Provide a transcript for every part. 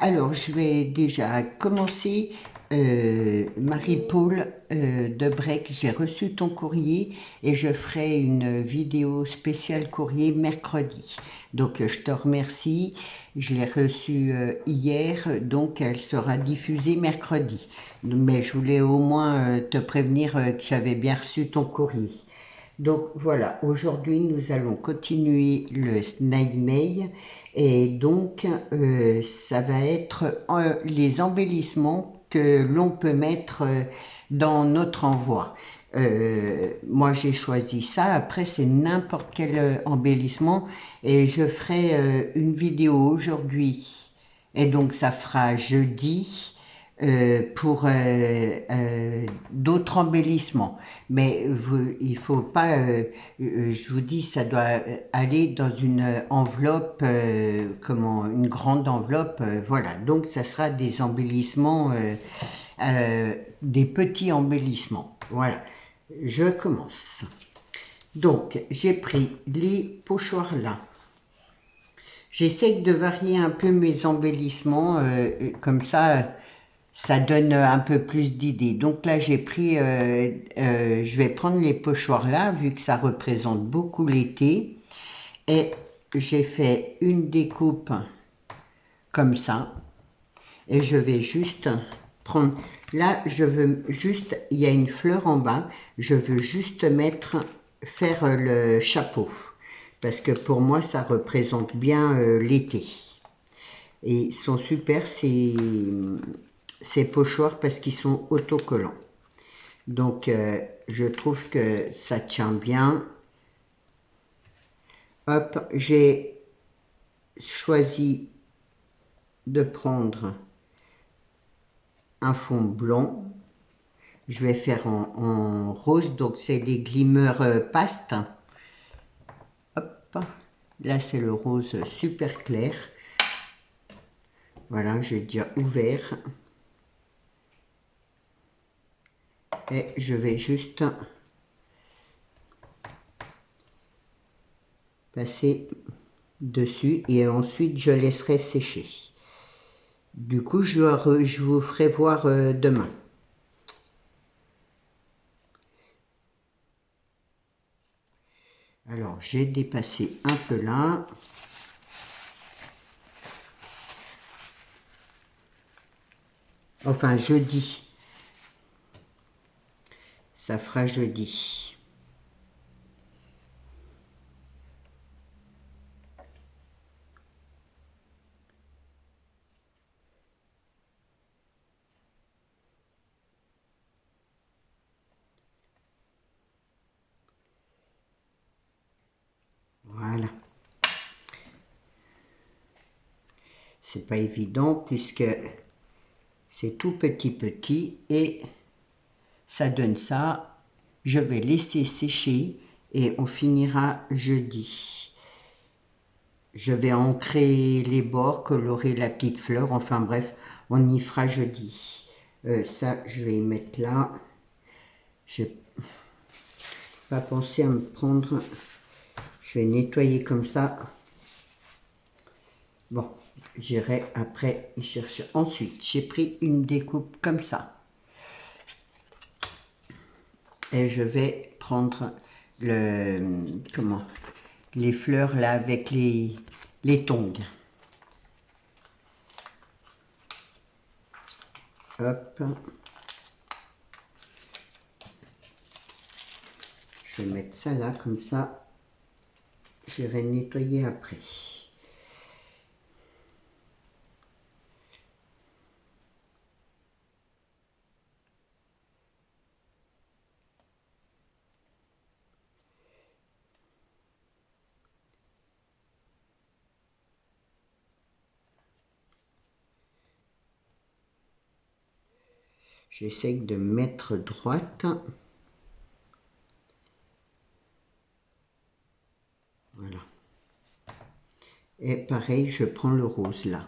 Alors, je vais déjà commencer. Marie-Paul de Brec, j'ai reçu ton courrier et je ferai une vidéo spéciale courrier mercredi. Donc, je te remercie. Je l'ai reçue hier, donc elle sera diffusée mercredi. Mais je voulais au moins te prévenir que j'avais bien reçu ton courrier. Donc voilà, aujourd'hui nous allons continuer le snail mail et donc ça va être les embellissements que l'on peut mettre dans notre envoi. Moi j'ai choisi ça, après c'est n'importe quel embellissement et je ferai une vidéo aujourd'hui et donc ça fera jeudi pour d'autres embellissements. Mais il faut pas, je vous dis, ça doit aller dans une enveloppe, comment, une grande enveloppe, voilà. Donc ça sera des embellissements, des petits embellissements. Voilà. Je commence. Donc j'ai pris les pochoirs là. J'essaye de varier un peu mes embellissements, comme ça donne un peu plus d'idées. Donc là, j'ai pris, je vais prendre les pochoirs là, vu que ça représente beaucoup l'été. Et j'ai fait une découpe comme ça. Et je vais juste prendre, là, je veux juste, il y a une fleur en bas. Je veux juste faire le chapeau. Parce que pour moi, ça représente bien l'été. Et ils sont super ces pochoirs parce qu'ils sont autocollants. Donc, je trouve que ça tient bien. Hop, j'ai choisi de prendre un fond blanc. Je vais faire en rose, donc c'est les glimmeurs pastes. Hop, là c'est le rose super clair. Voilà, j'ai déjà ouvert. Et je vais juste passer dessus et ensuite je laisserai sécher. Du coup, je vous ferai voir demain. Alors, j'ai dépassé un peu là. Enfin, jeudi. Ça fera jeudi. Voilà. C'est pas évident puisque c'est tout petit et ça donne ça. Je vais laisser sécher et on finira jeudi. Je vais ancrer les bords, colorer la petite fleur. Enfin bref, on y fera jeudi. Ça, je vais y mettre là. Je n'ai pas pensé à me prendre. Je vais nettoyer comme ça. Bon, j'irai après y chercher. Ensuite, j'ai pris une découpe comme ça. Et je vais prendre les fleurs là avec les tongs. Hop. Je vais mettre ça là, comme ça. J'irai nettoyer après. J'essaye de mettre droite. Voilà. Et pareil, je prends le rose là.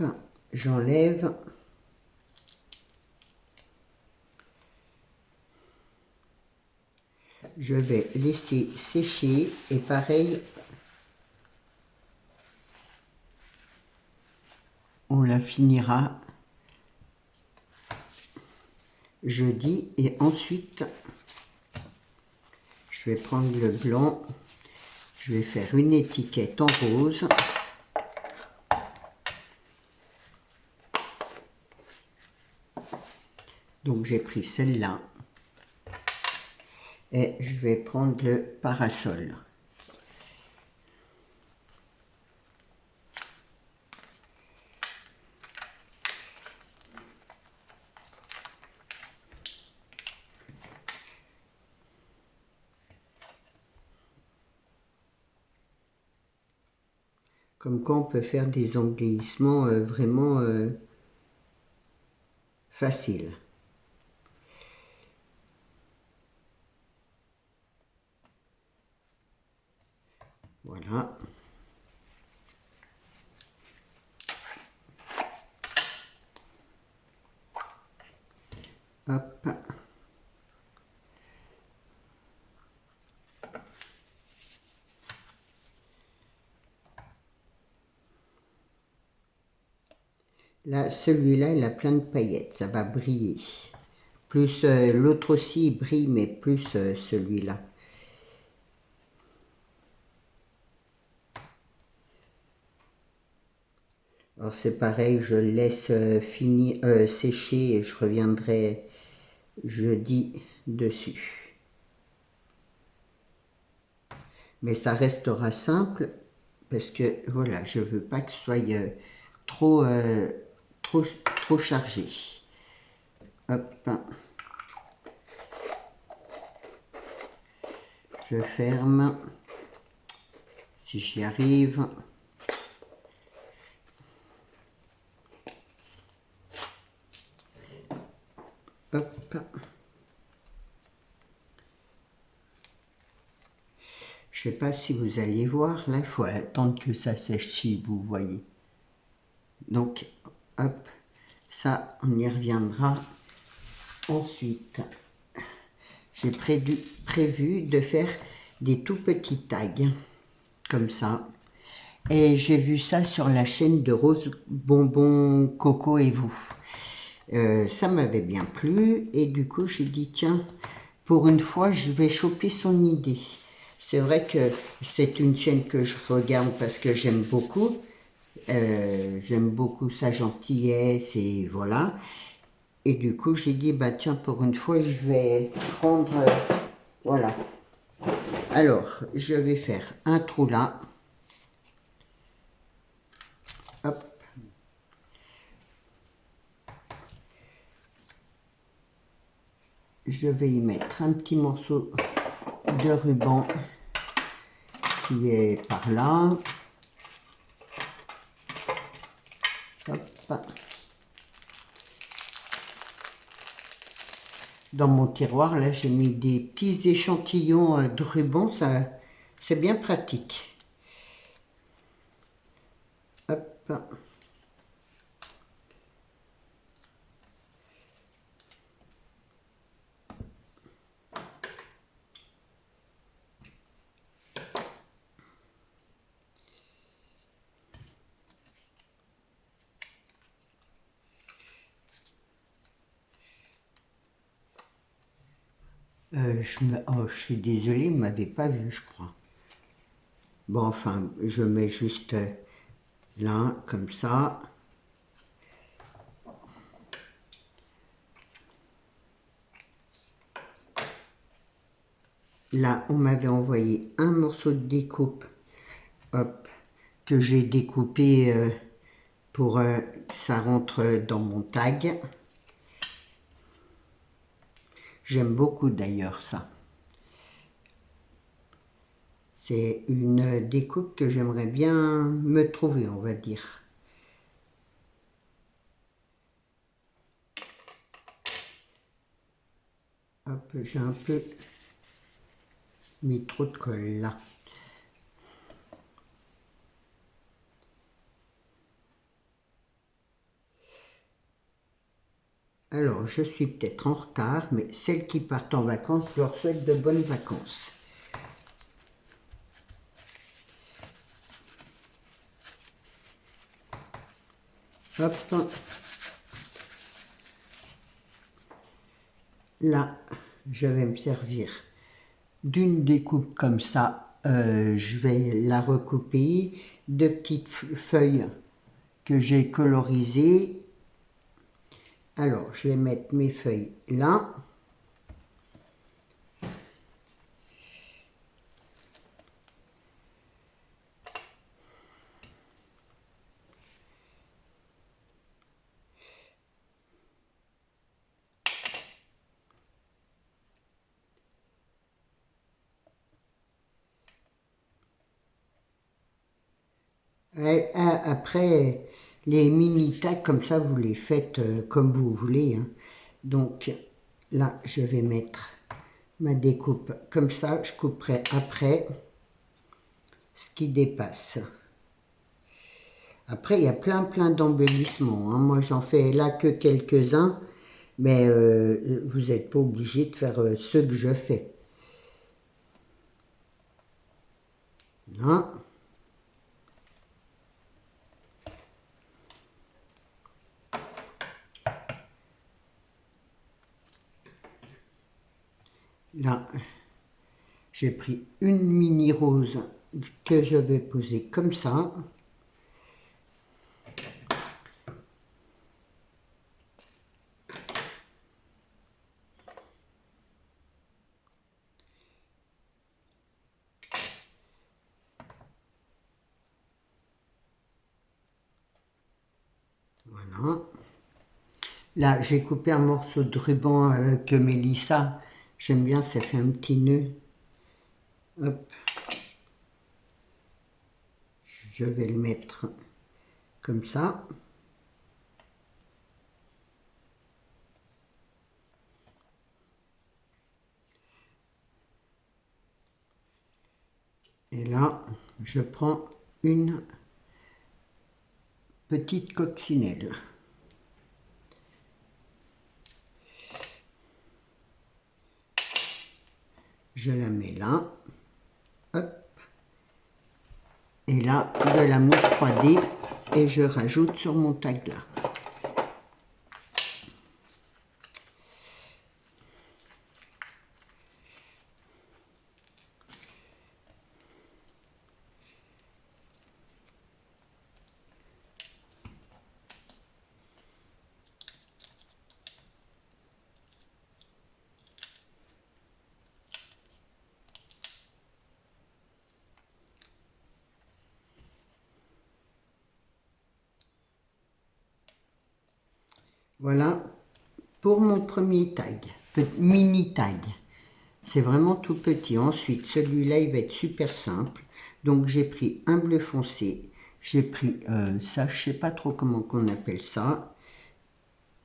Hop, j'enlève. Je vais laisser sécher et pareil, on la finira jeudi et ensuite je vais prendre le blanc, je vais faire une étiquette en rose. Donc j'ai pris celle-là et je vais prendre le parasol. Comme quoi on peut faire des embellissements vraiment faciles. Voilà. Hop. Là, celui-là, il a plein de paillettes, ça va briller. Plus l'autre aussi, il brille, mais plus celui-là. Alors c'est pareil, je le laisse sécher et je reviendrai jeudi dessus. Mais ça restera simple parce que voilà, je veux pas que ce soit trop chargé. Hop. Je ferme. Si j'y arrive. Hop. Je sais pas si vous allez voir, là il faut attendre que ça sèche si vous voyez. Donc hop, ça on y reviendra ensuite. J'ai prévu de faire des tout petits tags comme ça. Et j'ai vu ça sur la chaîne de Rose Bonbon Coco et vous. Ça m'avait bien plu et du coup j'ai dit tiens, pour une fois je vais choper son idée. C'est vrai que c'est une chaîne que je regarde parce que j'aime beaucoup sa gentillesse et voilà. Et du coup j'ai dit bah tiens, pour une fois je vais prendre voilà. Alors je vais faire un trou là. Hop. Je vais y mettre un petit morceau de ruban qui est par là. Hop. Dans mon tiroir, là, j'ai mis des petits échantillons de ruban, ça, c'est bien pratique. Hop. Oh, je suis désolée, il ne m'avait pas vu, je crois. Bon, enfin, je mets juste là, comme ça. Là, on m'avait envoyé un morceau de découpe, hop, que j'ai découpé pour que ça rentre dans mon tag. J'aime beaucoup d'ailleurs ça. C'est une découpe que j'aimerais bien me trouver, on va dire. Hop, j'ai un peu mis trop de colle là. Alors, je suis peut-être en retard, mais celles qui partent en vacances, je leur souhaite de bonnes vacances. Hop. Là, je vais me servir d'une découpe comme ça. Je vais la recouper de petites feuilles que j'ai colorisées. Alors, je vais mettre mes feuilles là. Après, les mini tags comme ça, vous les faites comme vous voulez, hein. Donc là, je vais mettre ma découpe comme ça. Je couperai après ce qui dépasse. Après, il y a plein d'embellissements, hein. Moi, j'en fais là que quelques-uns, mais vous n'êtes pas obligé de faire ceux que je fais. Là. Là, j'ai pris une mini rose que je vais poser comme ça. Voilà. Là, j'ai coupé un morceau de ruban que Mélissa, j'aime bien, ça fait un petit nœud. Hop. Je vais le mettre comme ça. Et là, je prends une petite coccinelle. Je la mets là. Hop. Et là, de la mousse 3D et je rajoute sur mon tag là. Voilà pour mon premier tag, mini tag. C'est vraiment tout petit. Ensuite, celui-là, il va être super simple. Donc, j'ai pris un bleu foncé. J'ai pris ça, je sais pas trop comment on appelle ça.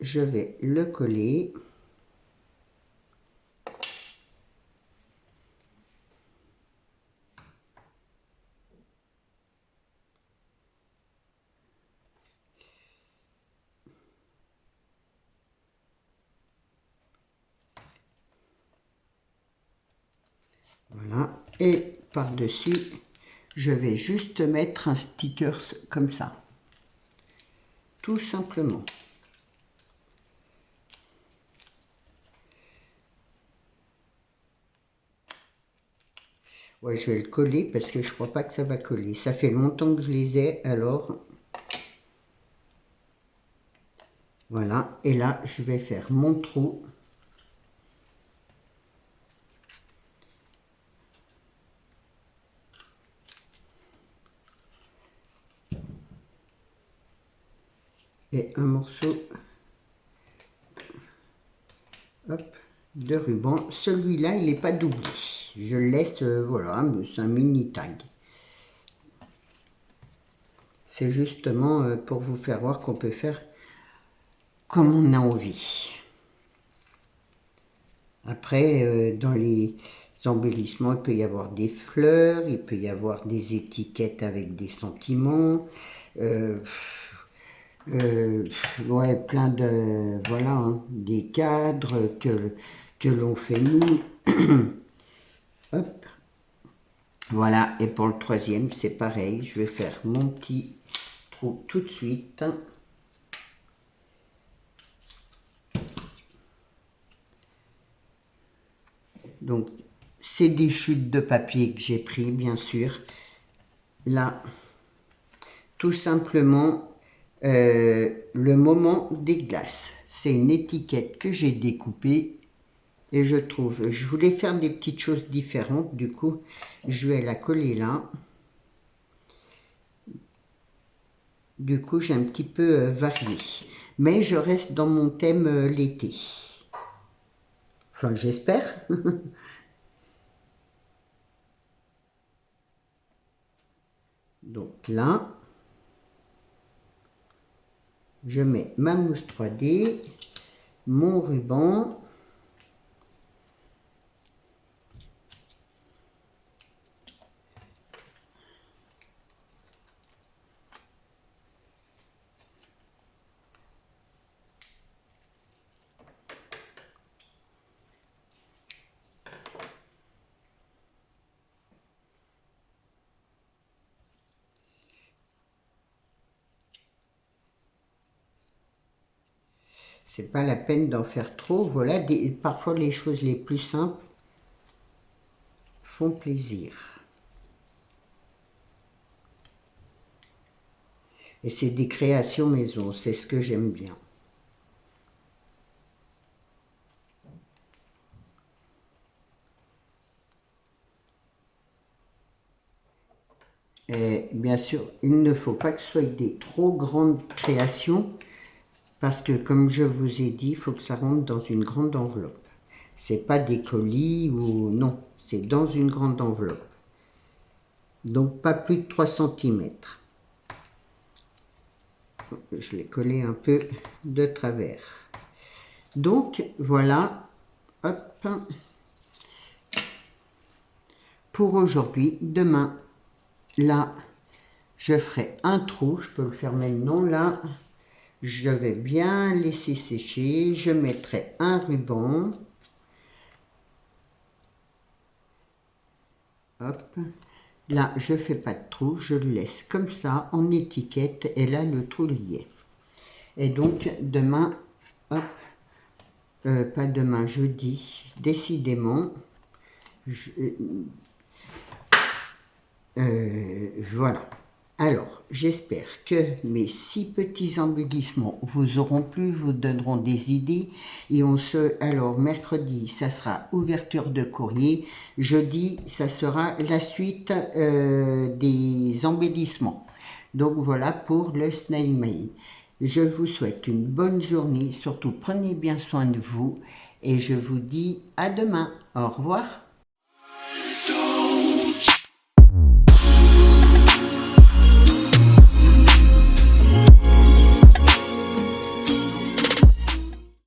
Je vais le coller. Voilà. Et par-dessus, je vais juste mettre un sticker comme ça. Tout simplement. Ouais, je vais le coller parce que je crois pas que ça va coller. Ça fait longtemps que je les ai, alors... Voilà. Et là, je vais faire mon trou. Et un morceau hop, de ruban. Celui-là, il n'est pas doublé. Je le laisse, voilà, c'est un mini tag. C'est justement pour vous faire voir qu'on peut faire comme on a envie. Après, dans les embellissements, il peut y avoir des fleurs, il peut y avoir des étiquettes avec des sentiments. Ouais, plein de, voilà, hein, des cadres que l'on fait nous. Hop, voilà, et pour le troisième, c'est pareil, je vais faire mon petit trou tout de suite. Donc, c'est des chutes de papier que j'ai pris, bien sûr. Là, tout simplement, le moment des glaces. C'est une étiquette que j'ai découpée et je voulais faire des petites choses différentes. Du coup, je vais la coller là. Du coup, j'ai un petit peu varié. Mais je reste dans mon thème l'été. Enfin, j'espère. Donc là, je mets ma mousse 3D, mon ruban. C'est pas la peine d'en faire trop. Voilà, parfois les choses les plus simples font plaisir. Et c'est des créations maison, c'est ce que j'aime bien. Et bien sûr, il ne faut pas que ce soit des trop grandes créations, parce que comme je vous ai dit, il faut que ça rentre dans une grande enveloppe. C'est pas des colis ou non, c'est dans une grande enveloppe. Donc pas plus de 3 cm. Je l'ai collé un peu de travers. Donc voilà, hop, pour aujourd'hui. Demain, là, je ferai un trou, je peux le faire maintenant là. Je vais bien laisser sécher, je mettrai un ruban. Hop. Là, je fais pas de trou, je le laisse comme ça en étiquette et là le trou lié. Et donc demain, hop, pas demain, jeudi, décidément, voilà. Alors, j'espère que mes 6 petits embellissements vous auront plu, vous donneront des idées. Et alors, mercredi, ça sera ouverture de courrier. Jeudi, ça sera la suite des embellissements. Donc, voilà pour le snail mail. Je vous souhaite une bonne journée. Surtout, prenez bien soin de vous. Et je vous dis à demain. Au revoir.